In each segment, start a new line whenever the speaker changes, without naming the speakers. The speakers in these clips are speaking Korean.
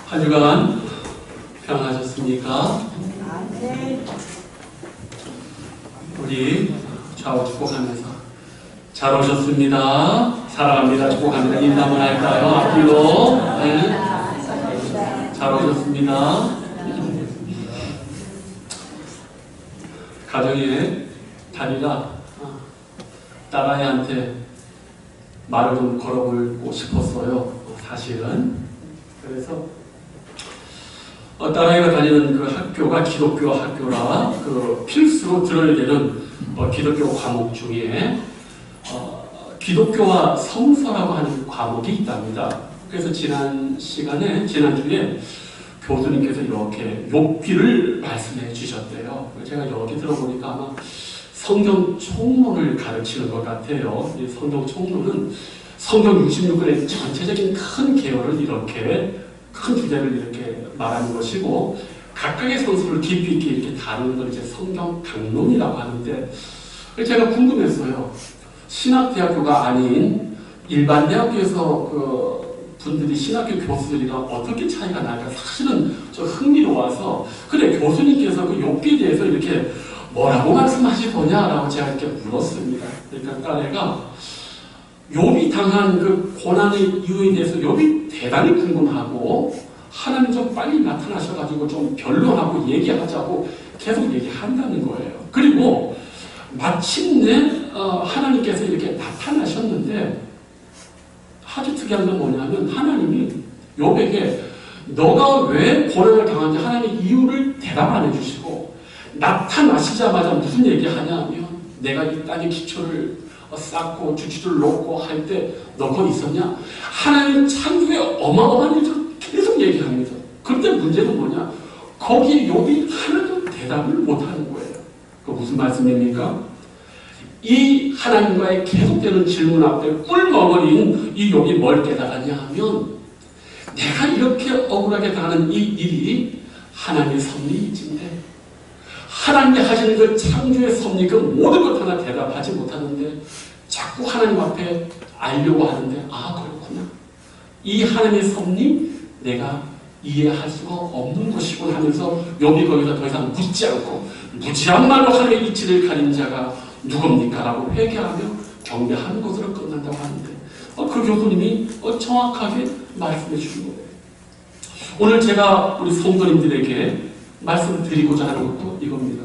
한 주간 평안하셨습니까? 우리 좌우 축복하면서 잘 오셨습니다. 사랑합니다. 축복합니다. 인사 한번 할까요? 앞뒤로. 네. 잘 오셨습니다. 가정에 다리가 딸아이한테 말을 좀 걸어보고 싶었어요. 사실은. 그래서 딸아이가 다니는 그 학교가 기독교 학교라 그 필수로 들어야 되는 기독교 과목 중에 기독교와 성서라고 하는 과목이 있답니다. 그래서 지난주에 교수님께서 이렇게 욥기를 말씀해 주셨대요. 제가 이렇게 들어보니까 아마 성경 총론을 가르치는 것 같아요. 이 성경 총론은 성경 66권의 전체적인 큰 계열을 이렇게 큰 주제를 이렇게 말하는 것이고 각각의 성서를 깊이 있게 이렇게 다루는 걸 이제 성경 강론이라고 하는데 제가 궁금했어요. 신학대학교가 아닌 일반 대학교에서 그 분들이 신학교 교수들이랑 어떻게 차이가 날까 사실은 좀 흥미로워서 그래 교수님께서 그 욥기에 대해서 이렇게 뭐라고 말씀하시더냐라고 제가 이렇게 물었습니다. 그러니까 딸애가 욥이 당한 그 고난의 이유에 대해서 욥이 대단히 궁금하고 하나님 좀 빨리 나타나셔가지고 좀 변론하고 얘기하자고 계속 얘기한다는 거예요. 그리고 마침내 하나님께서 이렇게 나타나셨는데 아주 특이한 건 뭐냐면 하나님이 욥에게 너가 왜 고난을 당한지 하나님의 이유를 대답 안 해주시고 나타나시자마자 무슨 얘기하냐면 내가 이 땅의 기초를 쌓고 주치를 놓고 할 때 너 거기 있었냐? 하나님 창조의 어마어마한 일을 계속 얘기합니다. 그런데 문제는 뭐냐? 거기에 욥이 하나도 대답을 못하는 거예요. 그 무슨 말씀입니까? 이 하나님과의 계속되는 질문 앞에 꿀먹어린 이 욥이 뭘 깨달았냐 하면 내가 이렇게 억울하게 당하는 이 일이 하나님의 섭리이지인데 하나님이 하시는 그 창조의 섭리 그 모든 것 하나 대답하지 못하는데 자꾸 하나님 앞에 알려고 하는데 아 그렇구나. 이 하나님의 섭리 내가 이해할 수가 없는 것이군 하면서 욥이 거기서 더 이상 묻지 않고 무지한 말로 하나님의 이치를 가린 자가 누굽니까? 라고 회개하며 경배하는 것으로 끝난다고 하는데 그 교수님이 정확하게 말씀해 주신 거예요. 오늘 제가 우리 성도님들에게 말씀드리고자 하는 것도 이겁니다.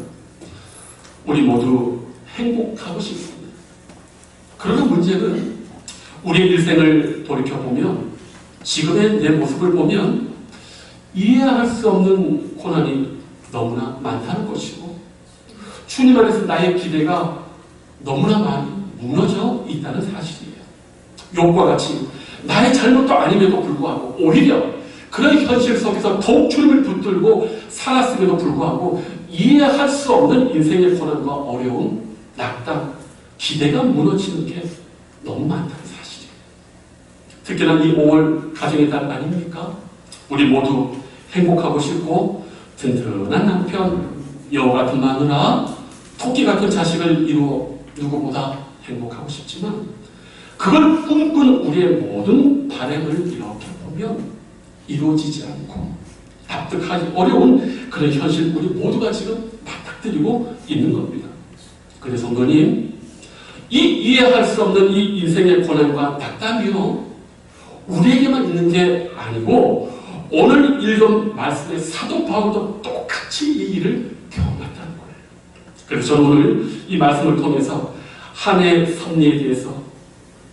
우리 모두 행복하고 싶습니다. 그러나 문제는 우리의 일생을 돌이켜보면 지금의 내 모습을 보면 이해할 수 없는 고난이 너무나 많다는 것이고 주님 안에서 나의 기대가 너무나 많이 무너져 있다는 사실이에요. 욥과 같이 나의 잘못도 아님에도 불구하고 오히려 그런 현실 속에서 더욱 주님을 붙들고 살았음에도 불구하고 이해할 수 없는 인생의 고난과 어려움, 낙담, 기대가 무너지는 게 너무 많다는 사실이에요. 특히나 이 5월 가정의 달 아닙니까? 우리 모두 행복하고 싶고 든든한 남편, 여우 같은 마누라, 토끼 같은 자식을 이루어 누구보다 행복하고 싶지만 그걸 꿈꾼 우리의 모든 바람을 이렇게 보면 이루어지지 않고 납득하기 어려운 그런 현실 우리 모두가 지금 맞닥뜨리고 있는 겁니다. 그래서 성도님 이해할 수 없는 이 인생의 고난과 낙담이요 우리에게만 있는 게 아니고 오늘 읽은 말씀의 사도 바울도 똑같이 이 일을 경험했다는 거예요. 그래서 저는 오늘 이 말씀을 통해서 한 해의 섭리에 대해서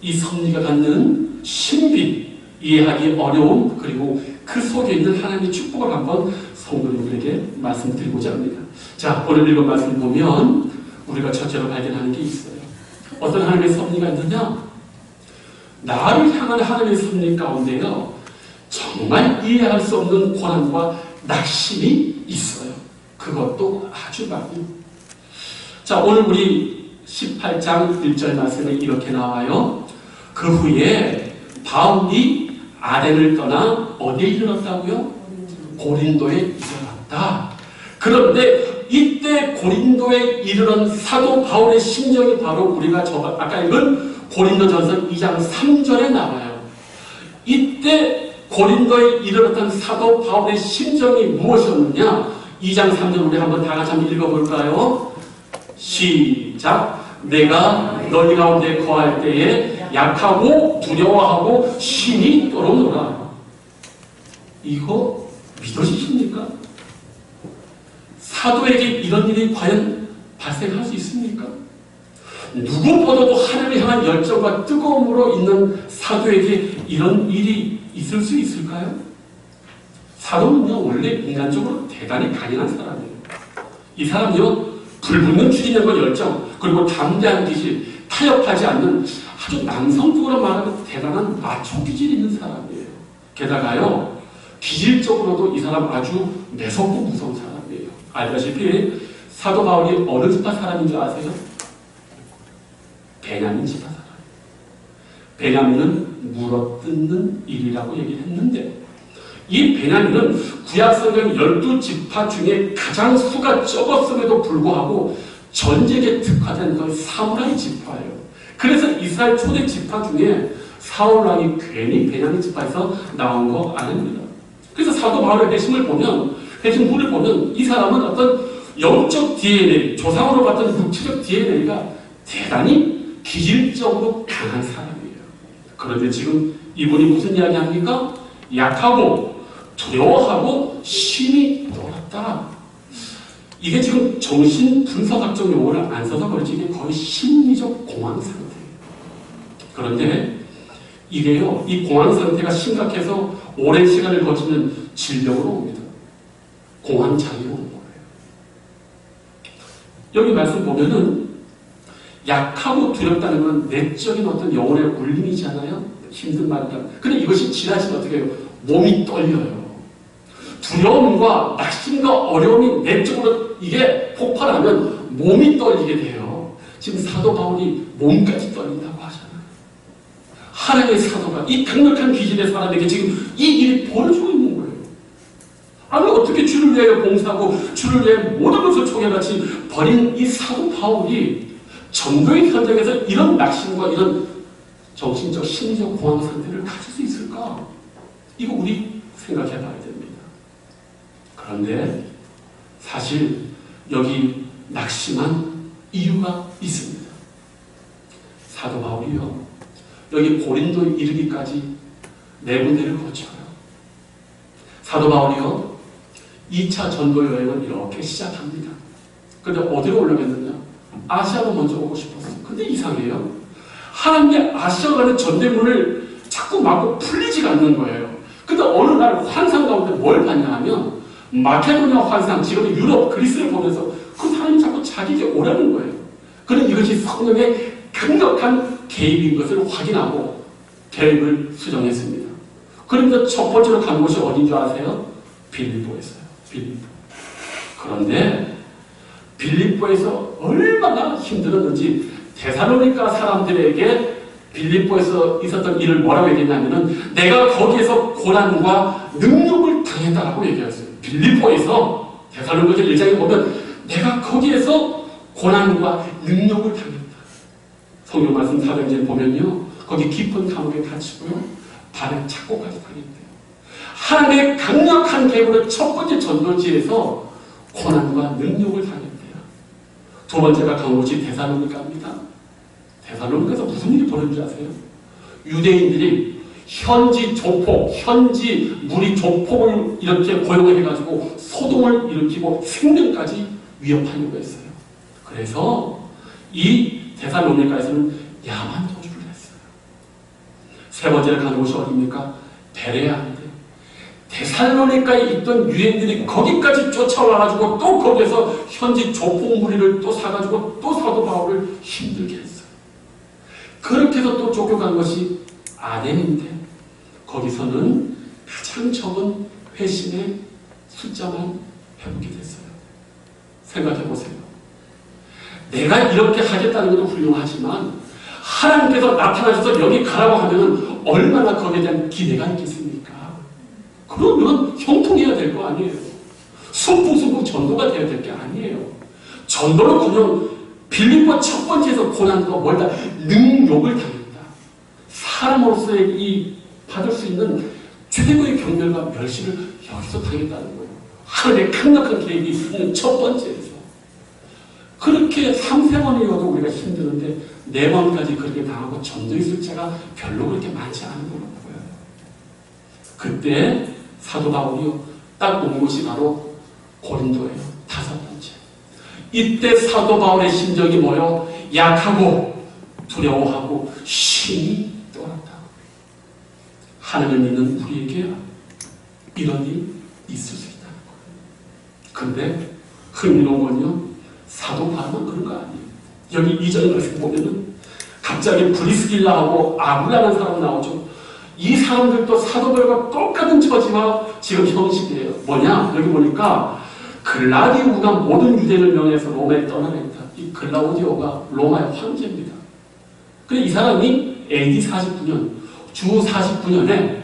이 섭리가 갖는 신비 이해하기 어려움 그리고 그 속에 있는 하나님의 축복을 한번 성도님들에게 말씀드리고자 합니다. 자, 오늘 읽은 말씀 보면 우리가 첫째로 발견하는 게 있어요. 어떤 하나님의 섭리가 있느냐? 나를 향한 하나님의 섭리 가운데요 정말 이해할 수 없는 고난과 낙심이 있어요. 그것도 아주 많이. 자, 오늘 우리 18장 1절 말씀에 이렇게 나와요. 그 후에 바울이 아덴을 떠나 어디에 이르렀다고요? 고린도에 이르렀다. 그런데 이때 고린도에 이르는 사도 바울의 심정이 바로 우리가 아까 읽은 고린도전서 2장 3절에 나와요. 이때 고린도에 이르렀던 사도 바울의 심정이 무엇이었느냐? 2장 3절 우리 한번 다 같이 한번 읽어볼까요? 시작. 내가 너희 가운데 거할 때에 약하고 두려워하고 심히 떨어노라. 이거 믿어지십니까? 사도에게 이런 일이 과연 발생할 수 있습니까? 누구보다도 하나님을 향한 열정과 뜨거움으로 있는 사도에게 이런 일이 있을 수 있을까요? 사도는요, 원래 인간적으로 대단히 강인한 사람이에요. 이 사람이요, 불붙는 추진력과 열정, 그리고 담대한 기질, 타협하지 않는 아주 남성적으로 말하면 대단한 마초 기질이 있는 사람이에요. 게다가요, 기질적으로도 이 사람 아주 매섭고 무서운 사람이에요. 알다시피 사도 바울이 어느 지파 사람인 줄 아세요? 베냐민 지파 사람. 베냐민은 물어뜯는 일이라고 얘기를 했는데, 이 베냐민은 구약성경 12지파 중에 가장 수가 적었음에도 불구하고 전쟁에 특화된 그 사무라이 지파예요. 그래서 이스라엘 초대 지파 중에 사울왕이 괜히 베냐민 지파에서 나온 거 아닙니다. 그래서 사도 바울의 회심을 보면, 회심물을 보면 이 사람은 어떤 영적 DNA, 조상으로 봤던 육체적 DNA가 대단히 기질적으로 강한 사람이에요. 그런데 지금 이분이 무슨 이야기 합니까? 약하고 두려워하고 심히 떨었다. 이게 지금 정신분석학적 용어를 안 써서 그렇지 이게 거의 심리적 공황 상태예요. 그런데 이게요, 이 공황 상태가 심각해서 오랜 시간을 거치는 질병으로 옵니다. 공황장애로 오는 거예요. 여기 말씀 보면은 약하고 두렵다는 건 내적인 어떤 영혼의 울림이잖아요. 힘든 말이다. 근데 이것이 지나치면 어떻게 해요? 몸이 떨려요. 두려움과 낙심과 어려움이 내적으로 이게 폭발하면 몸이 떨리게 돼요. 지금 사도 바울이 몸까지 떨린다고 하잖아요. 하나님의 사도가 이 강력한 기질의 사람에게 지금 이 일이 벌어지고 있는 거예요. 아니 어떻게 주를 위하여 봉사하고 주를 위해 모든 것을 총애같이 버린 이 사도 바울이 전도의 현장에서 이런 낙심과 이런 정신적 심리적 공황 상태를 가질 수 있을까? 이거 우리 생각해 봐야 됩니다. 그런데 사실 여기 낙심한 이유가 있습니다. 사도 바울이요, 여기 고린도에 이르기까지 4군데를 거쳐요. 사도 바울이요, 2차 전도 여행을 이렇게 시작합니다. 근데 어디로 올라갔느냐? 아시아로 먼저 오고 싶었어요. 근데 이상해요. 하나님의 아시아로 가는 전대문을 자꾸 막고 풀리지가 않는 거예요. 근데 어느 날 환상 가운데 뭘 봤냐 하면 마케도니아 환상, 지금 유럽, 그리스를 보면서 그 사람이 자꾸 자기에게 오라는 거예요. 그는 이것이 성령의 강력한 개입인 것을 확인하고 계획을 수정했습니다. 그러면서 첫 번째로 간 곳이 어딘 줄 아세요? 빌립보였어요. 빌립보. 그런데 빌립보에서 얼마나 힘들었는지 데살로니가 사람들에게 빌립보에서 있었던 일을 뭐라고 얘기했냐면은 내가 거기에서 고난과 능력을 당했다라고 얘기했어요. 빌립보에서 데살로니가 1장에 보면 내가 거기에서 고난과 능력을 당했다. 성경 말씀 사도행전에 보면요, 거기 깊은 감옥에 갇히고요, 발에 착고까지 당했대요. 하나님의 강력한 계획으로 첫 번째 전도지에서 고난과 능력을 당했대요. 두 번째가 간 곳이 데살로니가입니다. 데살로니가에서 무슨 일이 벌어진지 아세요? 유대인들이 현지 조폭, 현지 무리 조폭을 이렇게 고용해가지고 소동을 일으키고 생명까지 위협하려고 했어요. 그래서 이 데살로니가에서는 야만 도주를 했어요. 세 번째로 간 곳이 어디입니까? 베레아인데 데살로니가에 있던 유대인들이 거기까지 쫓아와가지고 또 거기에서 현지 조폭 무리를 또 사가지고 또 사도 바울을 힘들게 했어요. 그렇게 해서 또 쫓겨간 것이 아덴인데 거기서는 가장 적은 회심의 숫자만 회복이 됐어요. 생각해 보세요. 내가 이렇게 하겠다는 것도 훌륭하지만 하나님께서 나타나셔서 여기 가라고 하면 얼마나 거기에 대한 기대가 있겠습니까? 그러면 형통해야 될 거 아니에요. 순풍순풍 전도가 되어야 될 게 아니에요. 전도는 그냥 빌립보 첫 번째에서 고난과 멀다 능욕을 당했다. 사람으로서의 이 받을 수 있는 최고의 경멸과 멸시를 여기서 당했다는 거예요. 하늘의 강력한 계획이 있는 첫 번째에서. 그렇게 3세번이어도 우리가 힘드는데 4번까지 그렇게 당하고 전도의 숫자가 별로 그렇게 많지 않은 것 같고요. 그때 사도 바울이요, 딱 온 곳이 바로 고린도예요. 5번째. 이때 사도 바울의 심정이 뭐요? 약하고 두려워하고 힘이 떨었다. 하나님을 믿는 우리에게 이런 일이 있을 수 있다는 거예요. 그런데 흥미로운 건요, 사도 바울은 그런 거 아니에요. 여기 2절 말씀 보면은 갑자기 브리스길라하고 아굴라는 사람 나오죠. 이 사람들도 사도 바울과 똑같은 처지와 지금 형식이에요. 뭐냐? 여기 보니까 글라디우가 모든 유대인을 명예해서 로마에 떠나려 했다. 이 글라우디오가 로마의 황제입니다. 그런데 이 사람이 AD 49년, 주 49년에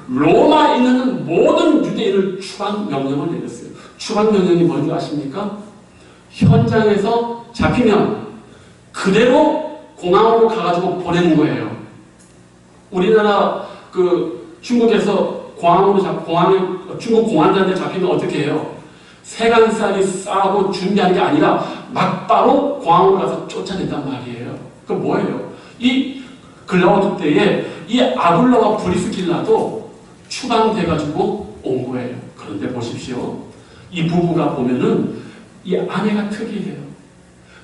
로마에 있는 모든 유대인을 추방 명령을 내렸어요. 추방 명령이 뭔지 아십니까? 현장에서 잡히면 그대로 공항으로 가가지고 보내는 거예요. 우리나라 중국에서 중국 공안자한테 잡히면 어떻게 해요? 세간살이 싸고 준비하는 게 아니라 막바로 공항으로 가서 쫓아낸단 말이에요. 그 뭐예요? 이 글라우드 때에 이 아굴라와 브리스길라도 추방돼가지고 온 거예요. 그런데 보십시오. 이 부부가 보면은 이 아내가 특이해요.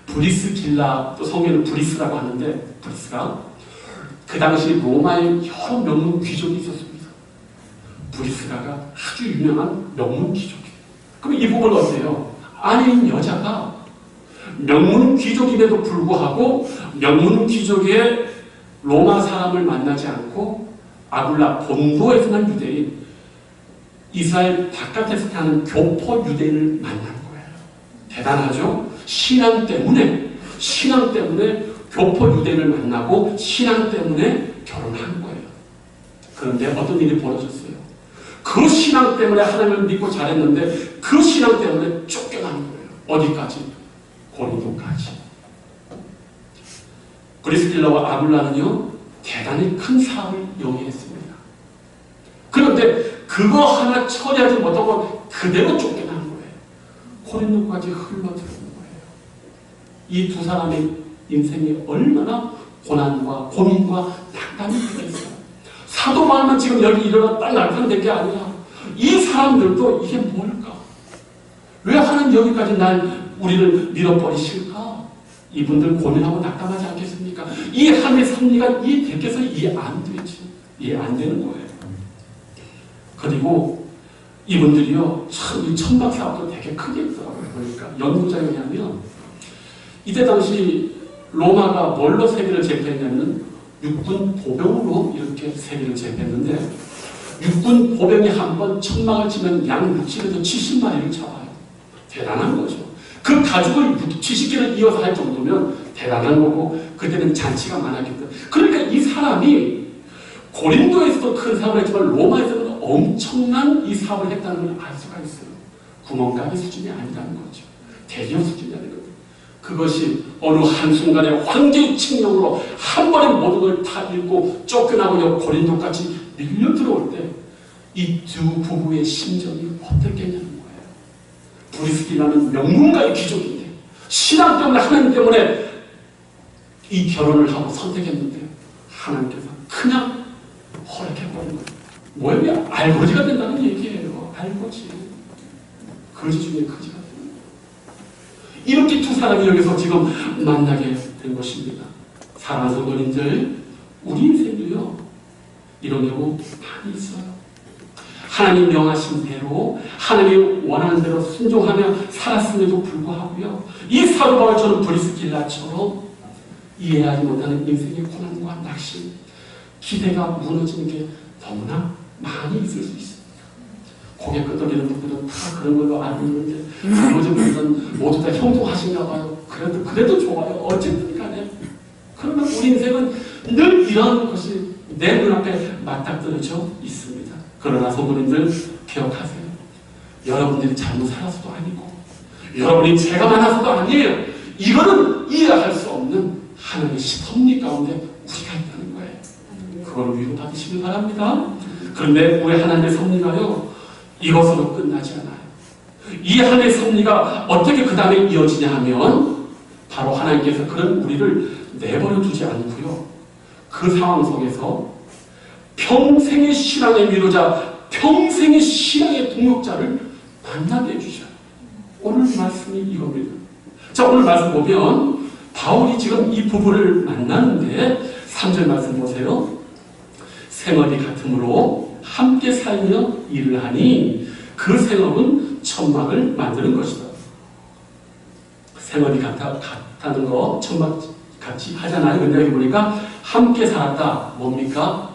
브리스길라, 또 성경은 브리스라고 하는데, 브리스가 그 당시 로마에 여러 명문 귀족이 있었습니다. 브리스라가 아주 유명한 명문 귀족이에요. 그럼 이 부분은 어때요? 아내인 여자가 명문 귀족임에도 불구하고 명문 귀족의 로마 사람을 만나지 않고 아굴라 본도에서만 유대인, 이스라엘 바깥에서 사는 교포 유대인을 만난 거예요. 대단하죠? 신앙 때문에 교포 유대인을 만나고 신앙 때문에 결혼한 거예요. 그런데 어떤 일이 벌어졌어요? 그 신앙 때문에 하나님을 믿고 잘했는데 그 신앙 때문에 쫓겨난 거예요. 어디까지? 고린도까지. 브리스길라와 아굴라는요, 대단히 큰 사업을 영위했습니다. 그런데 그거 하나 처리하지 못하고 그대로 쫓겨난 거예요. 고린도까지 흘러들어온 거예요. 이 두 사람의 인생이 얼마나 고난과 고민과 낙담이 되겠어요. 사도 바울만 지금 여기 일어나 딱 낙담된 게 아니라 이 사람들도 이게 뭘까? 왜 하나님 여기까지 우리를 밀어버리실까? 이분들 고민하고 낙담하지 않겠습니까? 이 하나님의 섭리가 이해되겠어요? 이해 안 되죠. 이해 안 되는 거예요. 그리고 이분들이요, 참 이 천막 사업도 되게 크게 있더라고요. 그러니까 연구자에 의하면 이때 당시 로마가 뭘로 세계를 제패했냐면 육군 보병으로 이렇게 세계를 제패했는데, 육군 보병이 한 번 천막을 치면 양 60에서 70마리를 잡아요. 대단한 거죠. 그 가죽을 70개를 이어서 할 정도면 대단한 거고, 그때는 잔치가 많았기 때문에. 그러니까 이 사람이 고린도에서도 큰 사업을 했지만 로마에서는 엄청난 이 사업을 했다는 걸 알 수가 있어요. 구멍가게 수준이 아니라는 거죠. 대기업 수준이라는 거죠. 그것이 어느 한순간에 황제의 칙령으로 한 번에 모든 걸 다 잃고 쫓겨나고 고린도까지 밀려 들어올 때 이 두 부부의 심정이 어떻겠냐는 거예요. 브리스길라는 명문가의 귀족인데 신앙 때문에, 하나님 때문에 이 결혼을 하고 선택했는데 하나님께서 그냥 허락해버린 거예요. 뭐예요? 알거지가 된다는 얘기예요. 알거지. 거지 중에 거지가 되는 거예요. 이렇게 두 사람이 여기서 지금 만나게 된 것입니다. 사랑하는 성도님들, 우리 인생도요, 이런 경우 많이 있어요. 하나님 명하신 대로, 하나님이 원하는 대로 순종하며 살았음에도 불구하고요, 이 사도 바울처럼 브리스길라처럼 이해하지 못하는 인생의 고난과 낙심, 기대가 무너지는 게 너무나 많이 있을 수 있습니다. 고개 끄덕이는 분들은 다 그런 걸로 알고 있는데, 나머지 분들은 모두 다 형통하신가 봐요. 그래도 좋아요. 어쨌든 간에. 그러나 우리 인생은 늘 이런 것이 내 눈앞에 맞닥뜨려져 있습니다. 그러나 성도님들 기억하세요. 여러분들이 잘못 살아서도 아니고, 여러분이 죄가 많아서도 아니에요. 이거는 이해할 수 없는 하나님의 섭리 가운데 우리가 있다는 거예요. 그걸 위로받으시길 바랍니다. 그런데 우리 하나님의 섭리가요, 이것으로 끝나지 않아요. 이 하나님의 섭리가 어떻게 그 다음에 이어지냐 하면 바로 하나님께서 그런 우리를 내버려 두지 않고요, 그 상황 속에서 평생의 신앙의 위로자, 평생의 신앙의 동역자를 만나게 해주셔요. 오늘 말씀이 이겁니다. 자, 오늘 말씀 보면 바울이 지금 이 부부를 만나는데 3절 말씀 보세요. 생업이 같으므로 함께 살며 일을 하니 그 생업은 천막을 만드는 것이다. 생업이 같다는 거 천막 같이 하잖아요. 근데 여기 보니까 함께 살았다. 뭡니까?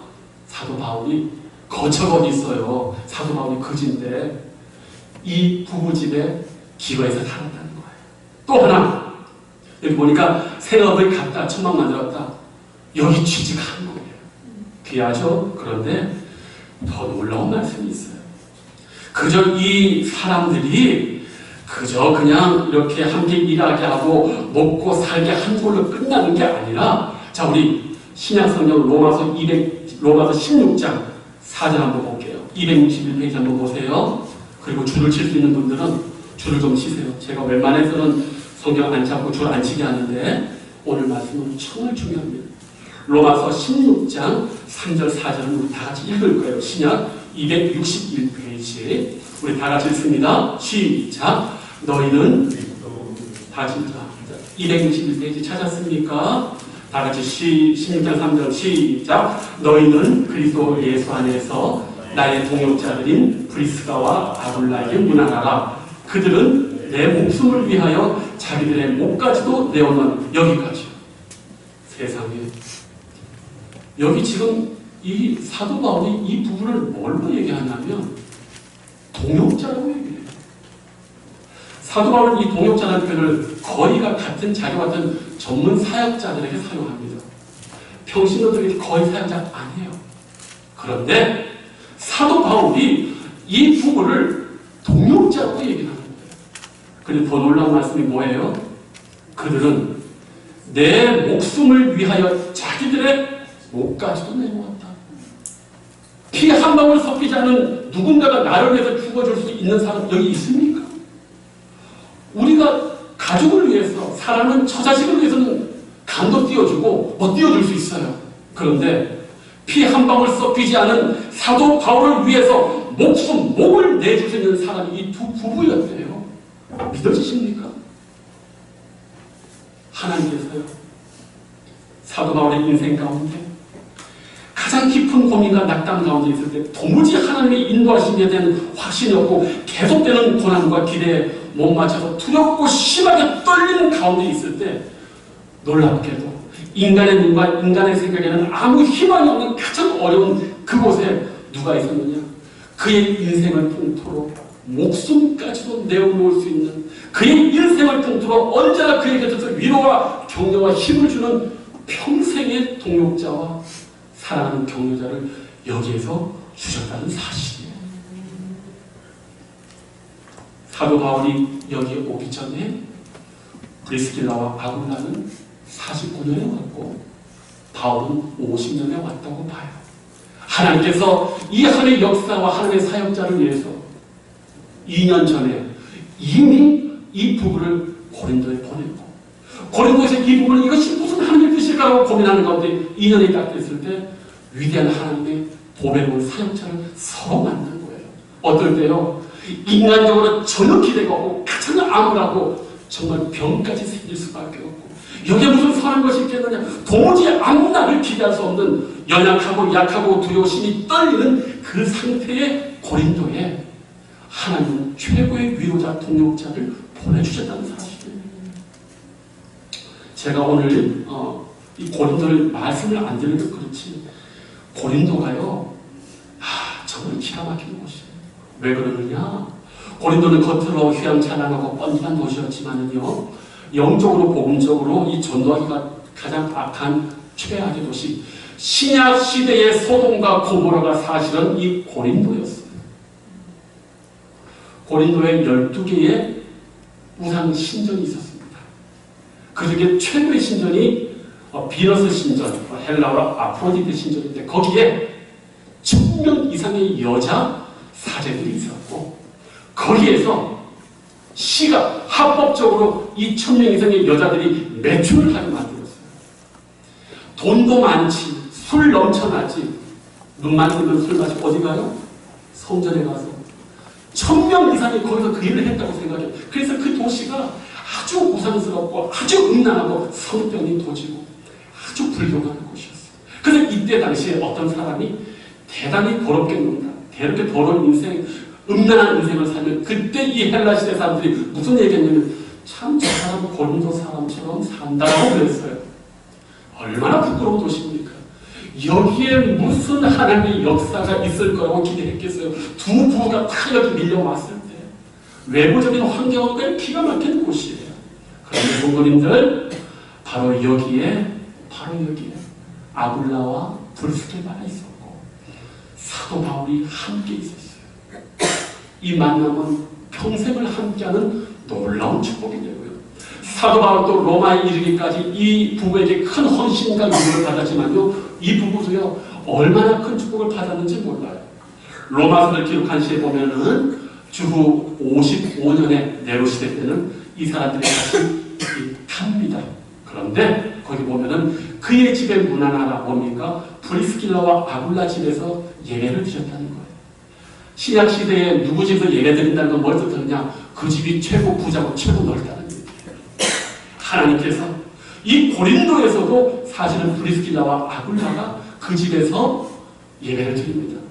사도 바울이 거처가 어디 있어요. 사도 바울이 거지인데 이 부부집에 기거해서 살았다는 거예요. 또 하나, 여기 보니까 생업을 갖다 천막 만들었다. 여기 취직한 거예요. 귀하죠? 그런데 더 놀라운 말씀이 있어요. 그저 이 사람들이 그저 그냥 이렇게 함께 일하게 하고 먹고 살게 한 걸로 끝나는 게 아니라, 자, 우리 신약성경 로마서 16장 4절 한번 볼게요. 261페이지 한번 보세요. 그리고 줄을 칠 수 있는 분들은 줄을 좀 치세요. 제가 웬만해서는 성경 안 잡고 줄 안 치게 하는데 오늘 말씀은 정말 중요합니다. 로마서 16장 3절 4절은 우리 다 같이 읽을 거예요. 신약 261페이지 우리 다 같이 읽습니다. 시작. 너희는 다 진짜 261페이지 찾았습니까? 다 같이 16장 3절 시작. 너희는 그리스도 예수 안에서 나의 동역자들인 브리스가와 아굴라에게 문안하라. 그들은 내 목숨을 위하여 자기들의 목까지도 내어놓은, 여기까지. 세상에, 여기 지금 이 사도 바울이 이 부분을 뭘로 얘기하냐면 동역자라고 얘기해요. 사도 바울은 이 동역자라는 표현을 거의가 같은 자기와 같은 전문 사역자들에게 사용합니다. 평신도들이 거의 사역자 아니에요. 그런데 사도 바울이 이 부부를 동역자라고 얘기하는 거예요. 그런데 더 놀라운 말씀이 뭐예요? 그들은 내 목숨을 위하여 자기들의 목까지도 내놓았다. 피 한 방울 섞이지 않은 누군가가 나를 위해서 죽어줄 수 있는 사람 여기 있습니까? 우리가 가족을 위해서, 사랑하는 처자식을 위해서는 간도 띄워주고 뭐 띄워줄 수 있어요. 그런데 피 한 방울 섞이지 않은 사도 바울을 위해서 목을 내줄 수 있는 사람이 이 두 부부였대요. 믿어지십니까? 하나님께서요, 사도 바울의 인생 가운데 가장 깊은 고민과 낙담 가운데 있을 때 도무지 하나님의 인도하심에 대한 확신이 없고 계속되는 고난과 기대에 못 맞춰서 두렵고 심하게 떨리는 가운데 있을 때 놀랍게도 인간의 눈과 인간의 생각에는 아무 희망이 없는 가장 어려운 그곳에 누가 있었느냐? 그의 인생을 통틀어 목숨까지도 내어놓을 수 있는, 그의 인생을 통틀어 언제나 그의 곁에서 위로와 격려와 힘을 주는 평생의 동역자와 사랑하는 격려자를 여기에서 주셨다는 사실이에요. 사도 바울이 여기에 오기 전에 브리스길라와 아굴라는 49년에 왔고 바울은 50년에 왔다고 봐요. 하나님께서 이 하나님의 역사와 하나님의 사역자를 위해서 2년 전에 이미 이 부부를 고린도에 보냈고, 고린도에서 이 부부는 이것이 무슨 하나님의 뜻일까라고 고민하는 가운데 2년이 딱 됐을 때 위대한 하나님의 보배로운 사역자를 서로 만난 거예요. 어떨 때요, 인간적으로 전혀 기대가 없고 가장 암울하고 정말 병까지 생길 수밖에 없고, 여기에 무슨 선한 것이 있겠느냐, 도무지 아무 날을 기대할 수 없는 연약하고 약하고 두려우심이 떨리는 그 상태의 고린도에 하나님은 최고의 위로자 동역자를 보내주셨다는 사실이에요. 제가 오늘 이 고린도를 말씀을 안 드리는 게 그렇지, 고린도가요, 정말 기가 막히는 곳이에요. 왜 그러느냐? 고린도는 겉으로 휘황찬란하고 뻔뻔한 도시였지만은요, 영적으로 복음적으로 이 전도하기가 가장 악한 최악의 도시, 신약 시대의 소돔과 고모라가 사실은 이 고린도였어요. 고린도에 12개의 우상 신전이 있었습니다. 그 중에 최고의 신전이 비너스 신전, 헬라어로 아프로디테 신전인데, 거기에 1000명 이상의 여자 사제들이 있었고 거기에서 시가 합법적으로 이 1000명 이상의 여자들이 매춘을 하게 만들었어요. 돈도 많지, 술 넘쳐나지, 눈만 뜨면 술 마시고 어디 가요? 성전에 가서 1000명 이상이 거기서 그 일을 했다고 생각해요. 그래서 그 도시가 아주 우상스럽고 아주 음란하고 성병이 도지고 아주 불경한 곳이었어요. 그래서 이때 당시에 어떤 사람이 대단히 더럽게 논다, 대단히 더러운 인생, 음란한 인생을 살면 그때 이 헬라 시대 사람들이 무슨 얘기했냐면 참 저 사람 고린도 사람처럼 산다고 그랬어요. 얼마나 부끄러운 도시입니까? 여기에 무슨 하나님의 역사가 있을 거라고 기대했겠어요. 두 부가 다 여기 밀려왔을 때 외부적인 환경은 기가 막힌 곳이에요. 그런데 성도님들 바로 여기에 아굴라와 브리스길라가 있었고 사도 바울이 함께 있었어요. 이 만남은 평생을 함께하는 놀라운 축복이 되고요. 사도 바울도 로마에 이르기까지 이 부부에게 큰 헌신과 위로를 받았지만요, 이 부부도요 얼마나 큰 축복을 받았는지 몰라요. 로마서를 기록한 시에 보면은 주후 55년의 네로 시대 때는 이 사람들이 다시 갑니다. 그런데 거기 보면은 그의 집에 문안하라 뭡니까? 브리스길라와 아굴라 집에서 예배를 드렸다는 거예요. 신약 시대에 누구 집에서 예배 드린다는 건 뭘 뜻하느냐? 그 집이 최고 부자고 최고 넓다는 얘기예요. 하나님께서 이 고린도에서도 사실은 브리스길라와 아굴라가 그 집에서 예배를 드립니다.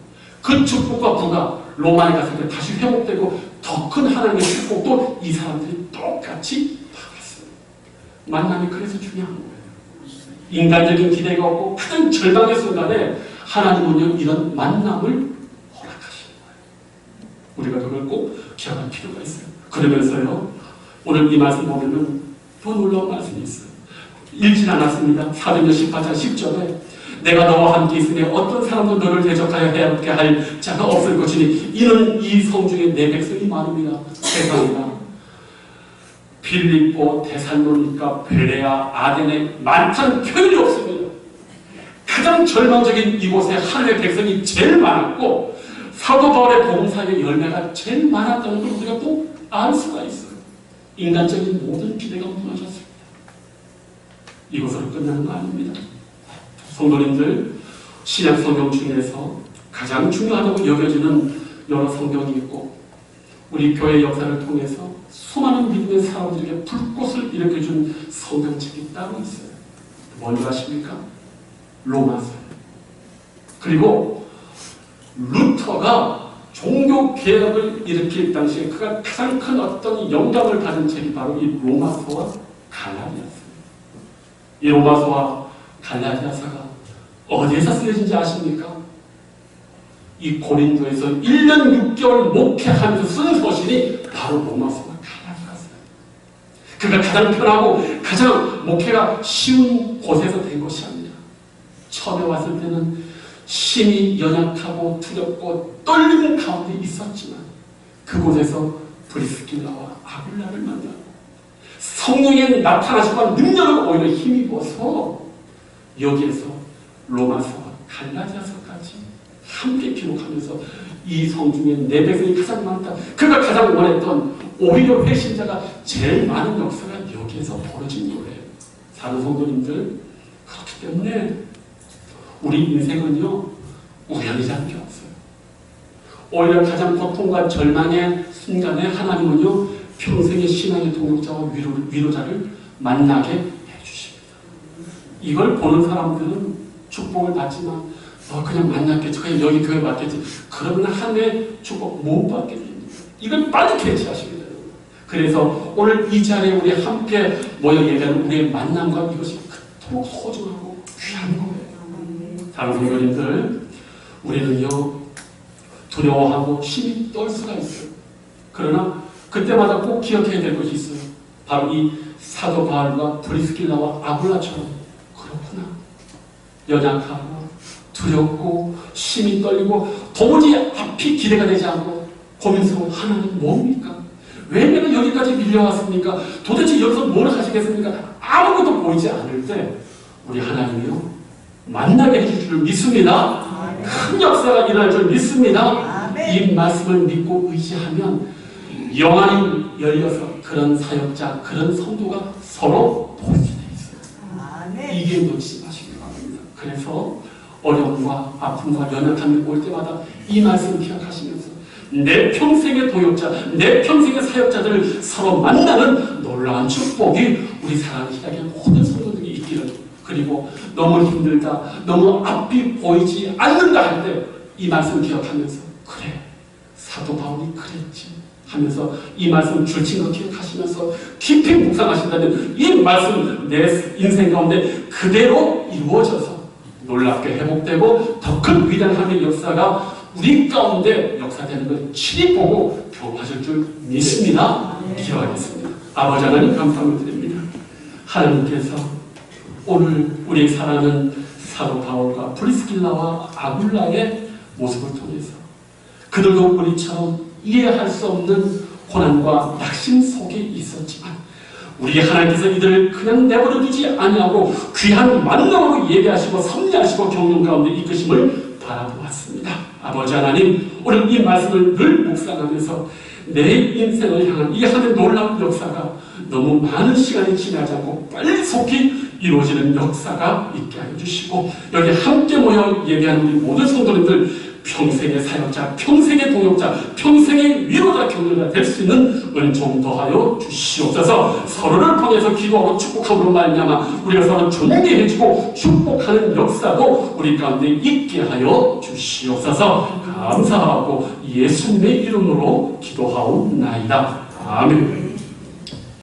그 축복과 부가 로마에 갔을 때 다시 회복되고 더 큰 하나님의 축복도 이 사람들이 똑같이 받았어요. 만남이 그래서 중요한 거예요. 인간적인 기대가 없고 가장 절망의 순간에 하나님은요 이런 만남을 허락하시는 거예요. 우리가 그걸 꼭 기억할 필요가 있어요. 그러면서요 오늘 이 말씀 보면은 더 놀라운 말씀이 있어요. 읽진 않았습니다. 사도행전 18장 10절에 내가 너와 함께 있으니 어떤 사람도 너를 대적하여 해롭게 할 자가 없을 것이니 이는 이 성중에 내 백성이 많음이라. 세상이나 빌립보, 데살로니가, 베레아, 아덴에 많다는 표현이 없습니다. 가장 절망적인 이곳에 하늘의 백성이 제일 많았고 사도 바울의 복음사의 열매가 제일 많았다는 걸 우리가 또 알 수가 있어요. 인간적인 모든 기대가 무너졌습니다. 이것으로 끝나는 거 아닙니다. 성도님들, 신약 성경 중에서 가장 중요하다고 여겨지는 여러 성경이 있고 우리 교회 역사를 통해서 수많은 믿음의 사람들에게 불꽃을 일으켜준 성경책이 따로 있어요. 뭔지 아십니까? 로마서. 그리고 루터가 종교개혁을 일으킬 당시에 그가 가장 큰 어떤 영감을 받은 책이 바로 이 로마서와 갈라디아서예요. 이 로마서와 갈라디아서가 어디에서 쓰여진지 아십니까? 이 고린도에서 1년 6개월 목회하면서 쓴 서신이 바로 로마서와 갈라디아서예요. 그가 가장 편하고 가장 목회가 쉬운 곳에서 된 것이 아니라 처음에 왔을 때는 심히 연약하고 두렵고 떨리는 가운데 있었지만 그곳에서 브리스길라와 아굴라를 만나고 성령의 나타나시고 능력을 오히려 힘입어서 여기에서 로마서와 갈라디아서까지 함께 기록하면서 이 성중에 내 백성이 가장 많다. 그가 가장 원했던 오히려 회심자가 제일 많은 역사가 여기에서 벌어진 거예요. 사는 성도님들, 그렇기 때문에 우리 인생은요 우연이지 않게 없어요. 오히려 가장 고통과 절망의 순간에 하나님은요 평생의 신앙의 동역자와 위로자를 만나게 해주십니다. 이걸 보는 사람들은 축복을 받지만 그냥 만났겠지, 그냥 여기 교회 맞겠지, 그러면 하나님의 축복 못 받게 됩니다. 이걸 빨리 캐치하시게 돼요. 그래서 오늘 이 자리에 우리 함께 모여 예배하는 우리의 만남과 이것이 그토록 소중하고 귀한 거예요. 다른 성도님들, 우리는요 두려워하고 심히 떨 수가 있어요. 그러나 그때마다 꼭 기억해야 될 것이 있어요. 바로 이 사도 바울과 브리스길라와 아굴라처럼 그렇구나. 연약하고 두렵고 심히 떨리고 도무지 앞이 기대가 되지 않고 고민스러운 하나님 뭡니까? 왜 내가 여기까지 밀려왔습니까? 도대체 여기서 뭘 하시겠습니까? 아무것도 보이지 않을 때 우리 하나님이요 만나게 해줄 줄 믿습니다. 큰 역사가 일어날 줄 믿습니다. 이 말씀을 믿고 의지하면 영안이 열려서 그런 사역자, 그런 성도가 서로 도우게 돼 있어요. 이게 놓치지 마시기 바랍니다. 그래서 어려움과 아픔과 연약함이 올 때마다 이 말씀 기억하시면서 내 평생의 도역자, 내 평생의 사역자들을 서로 만나는 놀라운 축복이 우리 사랑하는 희락의 모든 성도들이 있기를, 그리고 너무 힘들다, 너무 앞이 보이지 않는다 할 때 이 말씀 기억하면서 그래, 사도 바울이 그랬지 하면서 이 말씀 줄친 거 기억하시면서 깊이 묵상하신다면 이 말씀 내 인생 가운데 그대로 이루어져서 놀랍게 회복되고 더 큰 위대함의 역사가 우리 가운데 역사되는 걸 친히 보고 경험하실 줄 믿습니다. 기도하겠습니다. 아버지 하나님 감사를 드립니다. 하나님께서 오늘 우리 사랑하는 사도 바울과 브리스길라와 아굴라의 모습을 통해서 그들도 우리처럼 이해할 수 없는 고난과 낙심 속에 있었지만 우리 하나님께서 이들을 그냥 내버려 두지 아니하고 귀한 만남으로 예배하시고 섭리하시고 경륜 가운데 이끄심을 바라보았습니다. 아버지 하나님, 오늘 이 말씀을 늘 묵상하면서 내 인생을 향한 이 하나님의 놀라운 역사가 너무 많은 시간이 지나지 않고 빨리 속히 이루어지는 역사가 있게 하여 주시고, 여기 함께 모여 예배하는 우리 모든 성도님들 평생의 사역자, 평생의 동역자, 평생의 위로자, 격려자 될 수 있는 은총 더하여 주시옵소서. 서로를 통해서 기도하고 축복함으로 말미암아 우리가 서로 존귀해지고 축복하는 역사도 우리 가운데 있게 하여 주시옵소서. 감사하고 예수님의 이름으로 기도하옵나이다. 아멘.